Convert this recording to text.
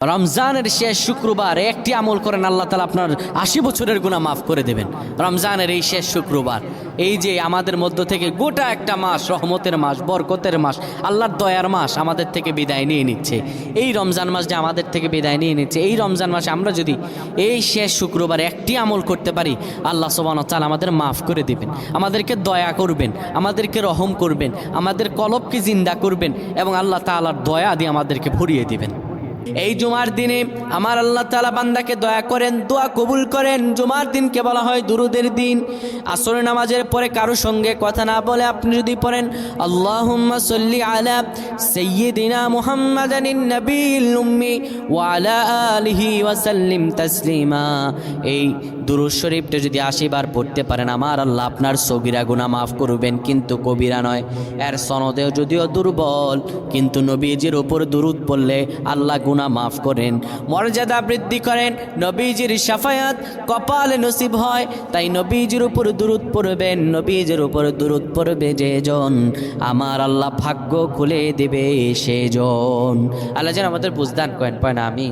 রমজানের শেষ শুক্রবার একটি আমল করেন, আল্লাহ তাআলা আপনার 80 বছরের গুনাহ মাফ করে দেবেন। রমজানের এই শেষ শুক্রবার, এই যে আমাদের মধ্য থেকে গোটা একটা মাস, রহমতের মাস, বরকতের মাস, আল্লাহর দয়ার মাস আমাদের থেকে বিদায় নিয়ে নিচ্ছে। এই রমজান মাস যে আমাদের থেকে বিদায় নিয়ে নিচ্ছে, এই রমজান মাসে আমরা যদি এই শেষ শুক্রবার একটি আমল করতে পারি, আল্লাহ সুবহানাহু ওয়া তাআলা আমাদের মাফ করে দিবেন, আমাদেরকে দয়া করবেন, আমাদেরকে রহম করবেন, আমাদের কলবকে জিন্দা করবেন এবং আল্লাহ তাআলার দয়া দিয়ে আমাদেরকে ভরিয়ে দিবেন। এই জুমার দিনে আমার আল্লাহ তাআলা বান্দাকে দয়া করেন, দোয়া কবুল করেন। জুমার দিনকে বলা হয় দুরুদের দিন। আসরের নামাজের পরে কারো সঙ্গে কথা না বলে আপনি যদি পড়েন আল্লাহুম্মা সাল্লি আলা সাইয়্যিদিনা মুহাম্মাদানিন নাবিয়্যিল উম্মি ওয়া আলা আলিহি ওয়া সাল্লিম তাসলিমা, এই দুরূদ শরীফটা যদি 80 বার পড়তে পারেন, আমার আল্লাহ আপনার সগীরা গুনাহ মাফ করবেন, কিন্তু কবিরা নয়। এর সনদেও যদিও দুর্বল, কিন্তু নবীজির উপর দুরূদ পড়লে আল্লাহ গুনাহ মাফ করেন, মর্যাদা বৃদ্ধি করেন, নবীজির শাফায়াত কপালে নসিব হয়। তাই নবীজির উপর দুরূদ পড়বেন, নবীজির উপর দুরূদ পড়বে যেজন, আমার আল্লাহ ভাগ্য খুলে দেবে সেজন। আল্লাহ যেন আমাদের বুঝদান করেন। পায় না আমি।